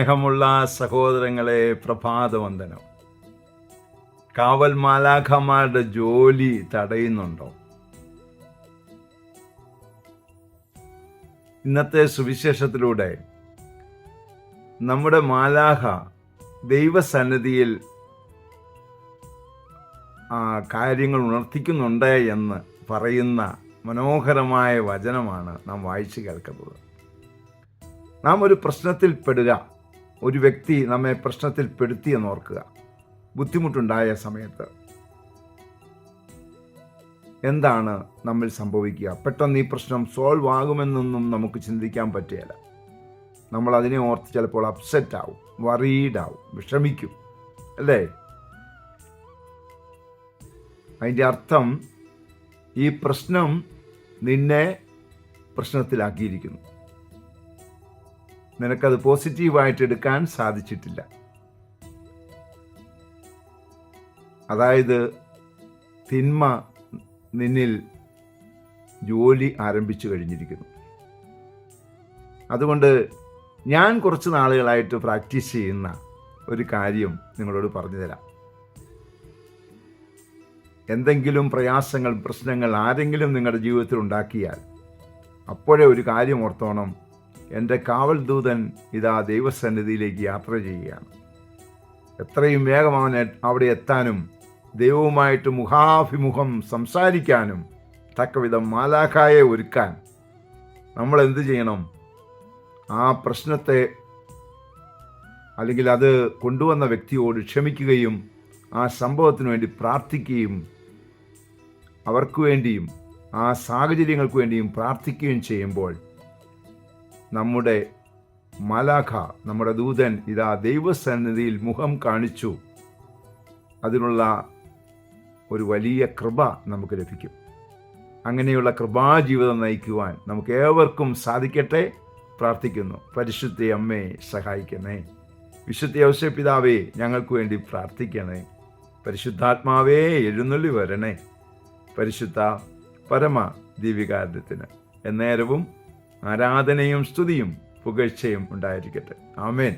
സ്നേഹമുള്ള സഹോദരങ്ങളെ, പ്രഭാതവന്ദനം. കാവൽ മാലാഖമാരുടെ ജോലി തടയുന്നുണ്ടോ? ഇന്നത്തെ സുവിശേഷത്തിലൂടെ നമ്മുടെ മാലാഖ ദൈവസന്നിധിയിൽ കാര്യങ്ങൾ ഉണർത്തിക്കുന്നുണ്ട് എന്ന് പറയുന്ന മനോഹരമായ വചനമാണ് നാം വായിച്ചു കേൾക്കുന്നത്. നാം ഒരു പ്രശ്നത്തിൽപ്പെടുക, ഒരു വ്യക്തി നമ്മെ പ്രശ്നത്തിൽപ്പെടുത്തിയെന്ന് ഓർക്കുക. ബുദ്ധിമുട്ടുണ്ടായ സമയത്ത് എന്താണ് നമ്മൾ സംഭവിക്കുക? പെട്ടെന്ന് ഈ പ്രശ്നം സോൾവ് ആകുമെന്നൊന്നും നമുക്ക് ചിന്തിക്കാൻ പറ്റുകയില്ല. നമ്മൾ അതിനെ ഓർത്ത് ചിലപ്പോൾ അപ്സെറ്റ് ആവും, വറീഡ് ആവും, വിഷമിക്കും, അല്ലേ? അതിൻ്റെ അർത്ഥം ഈ പ്രശ്നം നിന്നെ പ്രശ്നത്തിലാക്കിയിരിക്കുന്നു. നിനക്കത് പോസിറ്റീവായിട്ട് എടുക്കാൻ സാധിച്ചിട്ടില്ല. അതായത് തിന്മ നിന്നിൽ ജോലി ആരംഭിച്ചു കഴിഞ്ഞിരിക്കുന്നു. അതുകൊണ്ട് ഞാൻ കുറച്ച് നാളുകളായിട്ട് പ്രാക്ടീസ് ചെയ്യുന്ന ഒരു കാര്യം നിങ്ങളോട് പറഞ്ഞു തരാം. എന്തെങ്കിലും പ്രയാസങ്ങൾ, പ്രശ്നങ്ങൾ ആരെങ്കിലും നിങ്ങളുടെ ജീവിതത്തിൽ ഉണ്ടാക്കിയാൽ അപ്പോഴേ ഒരു കാര്യം ഓർത്തോണം, എൻ്റെ കാവൽ ദൂതൻ ഇതാ ദൈവസന്നിധിയിലേക്ക് യാത്ര ചെയ്യുകയാണ്. എത്രയും വേഗം അവൻ അവിടെ എത്താനും ദൈവവുമായിട്ട് മുഖാഭിമുഖം സംസാരിക്കാനും തക്കവിധം മാലാഖയെ ഒരുക്കാൻ നമ്മൾ എന്ത് ചെയ്യണം? ആ പ്രശ്നത്തെ അല്ലെങ്കിൽ അത് കൊണ്ടുവന്ന വ്യക്തിയോട് ക്ഷമിക്കുകയും ആ സംഭവത്തിന് വേണ്ടി പ്രാർത്ഥിക്കുകയും അവർക്ക് വേണ്ടിയും ആ സാഹചര്യങ്ങൾക്ക് വേണ്ടിയും പ്രാർത്ഥിക്കുകയും ചെയ്യുമ്പോൾ നമ്മുടെ മാലാഖ, നമ്മുടെ ദൂതൻ ഇതാ ദൈവസന്നിധിയിൽ മുഖം കാണിച്ചു. അതിനുള്ള ഒരു വലിയ കൃപ നമുക്ക് ലഭിക്കും. അങ്ങനെയുള്ള കൃപാജീവിതം നയിക്കുവാൻ നമുക്ക് ഏവർക്കും സാധിക്കട്ടെ. പ്രാർത്ഥിക്കുന്നു. പരിശുദ്ധ അമ്മേ സഹായിക്കണേ. വിശുദ്ധ ഔസേപ്പിതാവേ ഞങ്ങൾക്ക് വേണ്ടി പ്രാർത്ഥിക്കണേ. പരിശുദ്ധാത്മാവേ എഴുന്നള്ളി വരണേ. പരിശുദ്ധ പരമ ദിവ്യകാരുണ്യത്തിന് എന്നേരവും ആരാധനയും സ്തുതിയും പുകഴ്ചയും ഉണ്ടായിരിക്കട്ടെ. ആമേൻ.